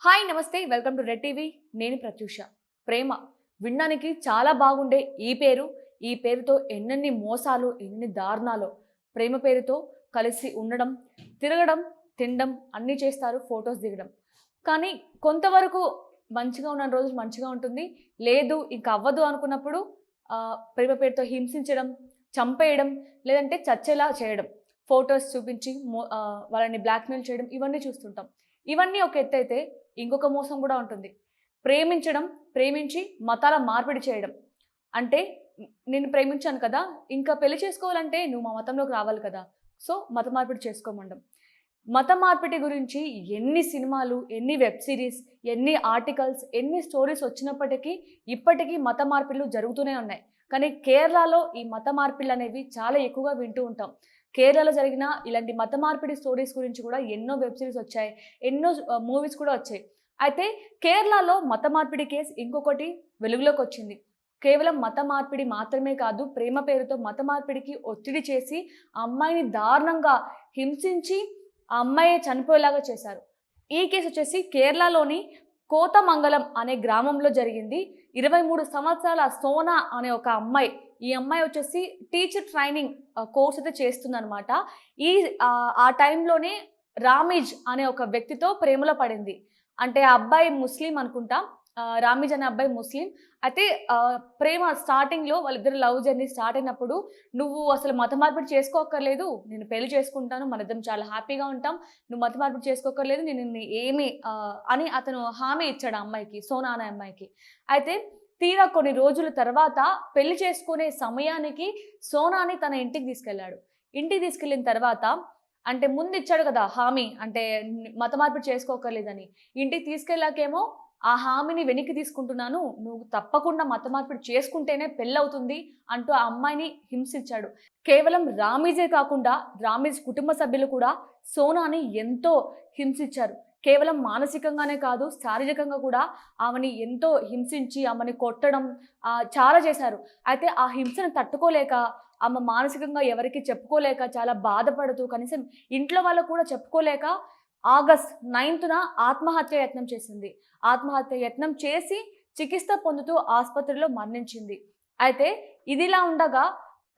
Hi నమస్తే welcome to red TV. నేను ప్రత్యూష. ప్రేమ వినడానికి చాలా బాగుండే ఈ పేరుతో ఎన్నెన్ని మోసాలు, ఎన్ని దారుణాలు. ప్రేమ పేరుతో కలిసి ఉండడం, తిరగడం, తినడం అన్నీ చేస్తారు, ఫొటోస్ దిగడం. కానీ కొంతవరకు మంచిగా ఉన్న రోజులు మంచిగా ఉంటుంది. లేదు ఇంక అవ్వదు అనుకున్నప్పుడు ప్రేమ పేరుతో హింసించడం, చంపేయడం, లేదంటే చచ్చేలా చేయడం. ఫోటోస్ చూపించి వాళ్ళని బ్లాక్‌మెయిల్ చేయడం ఇవన్నీ చూస్తుంటాం. ఇవన్నీ ఒక ఎత్తైతే ఇంకొక మోసం గూడా ఉంటుంది. ప్రేమించడం, ప్రేమించి మతాల మార్పిడి చేయడం. అంటే నిన్ను ప్రేమించాను కదా! ఇంకా పెళ్లి చేసుకోవాలంటే నువ్వు మా మతంలోకి రావాలి కదా! సో, మత మార్పిడి చేసుకోమండం. మత మార్పిడి గురించి ఎన్ని సినిమాలు, ఎన్ని వెబ్ సీరీస్, ఎన్ని ఆర్టికల్స్, ఎన్ని స్టోరీస్ వచ్చినప్పటికీ ఇప్పటికీ మత మార్పిడులు జరుగుతూనే ఉన్నాయి. కానీ కేరళలో ఈ మత మార్పిడులనేవి చాలా ఎక్కువగా వింటూ ఉంటాం. కేరళలో జరిగిన ఇలాంటి మత మార్పిడి స్టోరీస్ గురించి కూడా ఎన్నో వెబ్ సీరీస్ వచ్చాయి. ఎన్నో మూవీస్ కూడా వచ్చాయి. అయితే కేరళలో మత మార్పిడి కేస్ ఇంకొకటి వెలుగులోకొచ్చింది. కేవలం మత మార్పిడి మాత్రమే కాదు, ప్రేమ పేరుతో మత మార్పిడికి ఒత్తిడి చేసి ఆ అమ్మాయిని దారుణంగా హింసించి ఆ అమ్మాయే చనిపోయేలాగా చేశారు. ఈ కేసు వచ్చేసి కేరళలోని కోతమంగళం అనే గ్రామంలో జరిగింది. 23 సంవత్సరాల సోనా అనే ఒక అమ్మాయి. ఈ అమ్మాయి వచ్చేసి టీచర్ ట్రైనింగ్ కోర్స్ అయితే చేస్తుందనమాట. ఆ టైంలోనే రామీజ్ అనే ఒక వ్యక్తితో ప్రేమలో పడింది. అంటే ఆ అబ్బాయి ముస్లిం అనుకుంటా. రామీజ్ అనే అబ్బాయి ముస్లిం. అయితే ప్రేమ స్టార్టింగ్‌లో వాళ్ళిద్దరి లవ్ జర్నీ స్టార్ట్ అయినప్పుడు, "నువ్వు అసలు మత మార్పిడి చేసుకోక్కర్లేదు. నేను పెళ్లి చేసుకుంటాను. మనిద్దరం చాలా హ్యాపీగా ఉంటాం. నువ్వు మత మార్పిడి చేసుకోక్కర్లేదు. నేను నిన్ను ఏమి" అని అతను హామీ ఇచ్చాడు ఆ అమ్మాయికి. సోనా అనే అమ్మాయికి. అయితే తీరా కొన్ని రోజుల తర్వాత పెళ్లి చేసుకునే సమయానికి సోనాని తన ఇంటికి తీసుకెళ్ళాడు. ఇంటికి తీసుకెళ్ళిన తర్వాత అంటే ముందు ఇచ్చాడు కదా హామీ. అంటే మత మార్పిడి చేసుకోక్కర్లేదని. ఇంటికి తీసుకెళ్ళాకేమో ఆ హామీని వెనక్కి తీసుకుంటున్నాను. నువ్వు తప్పకుండా మత మార్పిడి చేసుకుంటేనే పెళ్లవుతుంది అంటూ ఆ అమ్మాయిని హింసించాడు. కేవలం రామీజే కాకుండా రామీజ్ కుటుంబ సభ్యులు కూడా సోనాని ఎంతో హింసించారు. కేవలం మానసికంగానే కాదు, శారీరకంగా కూడా ఆమెని ఎంతో హింసించి, ఆమెని కొట్టడం చాలా చేశారు. అయితే ఆ హింసను తట్టుకోలేక, ఆమె మానసికంగా ఎవరికీ చెప్పుకోలేక, చాలా బాధపడుతూ, కనీసం ఇంట్లో వాళ్ళకి కూడా చెప్పుకోలేక ఆగస్ట్ 9న ఆత్మహత్య యత్నం చేసింది. ఆత్మహత్య యత్నం చేసి చికిత్స పొందుతూ ఆస్పత్రిలో మరణించింది. అయితే ఇదిలా ఉండగా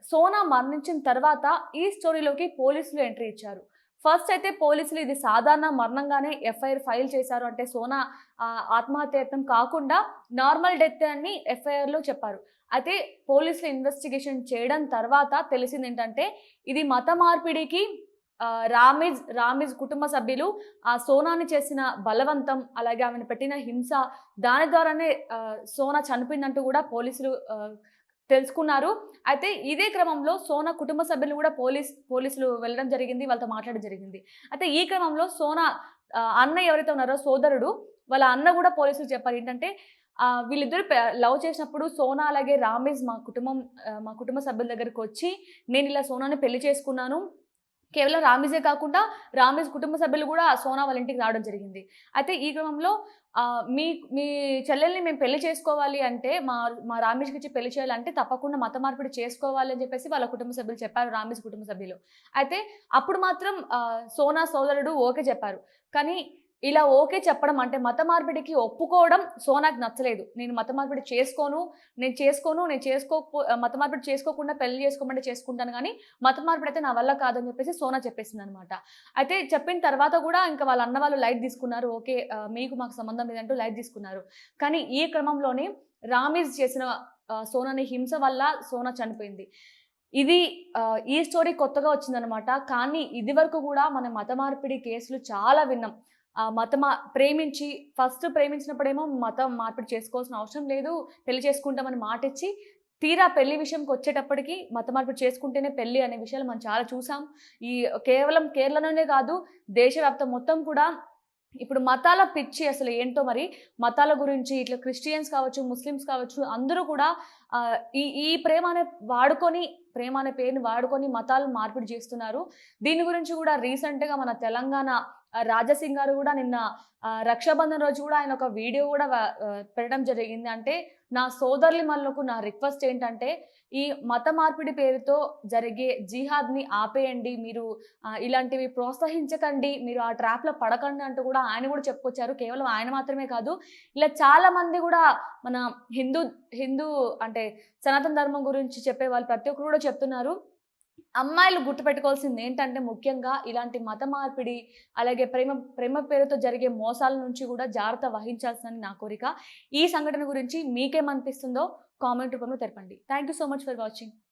సోనా మరణించిన తర్వాత ఈ స్టోరీలోకి పోలీసులు ఎంట్రీ ఇచ్చారు. ఫస్ట్ అయితే పోలీసులు ఇది సాధారణ మరణంగానే ఎఫ్ఐఆర్ ఫైల్ చేశారు. అంటే సోనా ఆత్మహత్య యత్నం కాకుండా నార్మల్ డెత్ అని ఎఫ్ఐఆర్‌లో చెప్పారు. అయితే పోలీసులు ఇన్వెస్టిగేషన్ చేయడం తర్వాత తెలిసిందేంటంటే ఇది మత మార్పిడికి రామీజ్ కుటుంబ సభ్యులు ఆ సోనాని చేసిన బలవంతం, అలాగే ఆమెను పెట్టిన హింస, దాని ద్వారానే సోనా చనిపోయిందంటూ కూడా పోలీసులు తెలుసుకున్నారు. అయితే ఇదే క్రమంలో సోనా కుటుంబ సభ్యులు కూడా పోలీసులు వెళ్ళడం జరిగింది. వాళ్ళతో మాట్లాడడం జరిగింది. అయితే ఈ క్రమంలో సోనా అన్న ఎవరైతే ఉన్నారో సోదరుడు, వాళ్ళ అన్న కూడా పోలీసులకు చెప్పారు. ఏంటంటే వీళ్ళిద్దరూ లవ్ చేసినప్పుడు సోనా అలాగే రామీజ్ మా కుటుంబ సభ్యుల దగ్గరికొచ్చి నేనిలా సోనాని పెళ్లి చేసుకున్నాను. కేవలం రామీజే కాకుండా రామీజ్ కుటుంబ సభ్యులు గూడా సోనా వాళ్ళ ఇంటికి రావడం జరిగింది. అయితే ఈ క్రమంలో మీ మీ చెల్లెల్ని మేము పెళ్లి చేసుకోవాలి అంటే మా రామీజ్‌కిచ్చి పెళ్లి చేయాలంటే తప్పకుండా మత మార్పిడి చేసుకోవాలి అని చెప్పేసి వాళ్ళ కుటుంబ సభ్యులు చెప్పారు, రామీజ్ కుటుంబ సభ్యులు. అయితే అప్పుడు మాత్రం సోనా సోదరుడు ఓకే చెప్పారు. కానీ ఇలా ఓకే చెప్పడం అంటే మత మార్పిడికి ఒప్పుకోవడం సోనాకి నచ్చలేదు. నేను మత మార్పిడి చేసుకోను. మత మార్పిడి చేసుకోకుండా పెళ్లి చేసుకోమంటే చేసుకుంటాను గానీ, మత మార్పిడైతే నా వల్ల కాదని చెప్పేసి సోనా చెప్పేసిందనమాట. అయితే చెప్పిన తర్వాత గూడా ఇంకా వాళ్ళ అన్న వాళ్ళు లైట్ తీసుకున్నారు. ఓకే. మీకు మాకు సంబంధం లేదంటూ లైట్ తీసుకున్నారు. కానీ ఈ క్రమంలోనే రామీజ్ చేసిన సోనాని హింస వల్ల సోనా చనిపోయింది. ఇది ఈ స్టోరీ కొత్తగా వచ్చిందనమాట. కానీ ఇదివరకు గూడా మనం మత మార్పిడి కేసులు చాలా విన్నాం. ఫస్ట్ ప్రేమించినప్పుడేమో మతం మార్పిడి చేసుకోవాల్సిన అవసరం లేదు, పెళ్లి చేసుకుంటామని మాటిచ్చి, తీరా పెళ్లి విషయంకొచ్చేటప్పటికి మత మార్పిడి చేసుకుంటేనే పెళ్లి అనే విషయాలు మనం చాలా చూసాం. ఈ కేవలం కేరళలోనే కాదు, దేశవ్యాప్తం మొత్తం కూడా ఇప్పుడు మతాల పిచ్చి అసలు ఏంటో మరి. మతాల గురించి ఇట్లా క్రిస్టియన్స్ కావచ్చు, ముస్లిమ్స్ కావచ్చు, అందరూ కూడా ఈ ప్రేమ అనే పేరుని వాడుకొని మతాలను మార్పిడి చేస్తున్నారు. దీని గురించి కూడా రీసెంట్‌గా మన తెలంగాణ రాజాసింగ్ గారు కూడా నిన్న రక్షాబంధన్ రోజు కూడా ఆయన ఒక వీడియో కూడా పెట్టడం జరిగింది. అంటే నా సోదరులిమణులకు నా రిక్వెస్ట్ ఏంటంటే, ఈ మత మార్పిడి పేరుతో జరిగే జిహాద్‌ని ఆపేయండి. మీరు ఇలాంటివి ప్రోత్సహించకండి. మీరు ఆ ట్రాప్‌లో పడకండి అంటూ కూడా ఆయన కూడా చెప్పుకొచ్చారు. కేవలం ఆయన మాత్రమే కాదు, ఇలా చాలా మంది కూడా మన హిందూ హిందూ అంటే సనాతన ధర్మం గురించి చెప్పేవాళ్ళు ప్రతి ఒక్కరు కూడా చెప్తున్నారు. అమ్మాయిలు గుర్తుపెట్టుకోవాల్సింది ఏంటంటే ముఖ్యంగా ఇలాంటి మత మార్పిడి, అలాగే ప్రేమ ప్రేమ పేరుతో జరిగే మోసాల నుంచి కూడా జాగ్రత్త వహించాల్సిందని నా కోరిక. ఈ సంఘటన గురించి మీకేమనిపిస్తుందో కామెంట్ రూపంలో తెలపండి. Thank you so much for watching.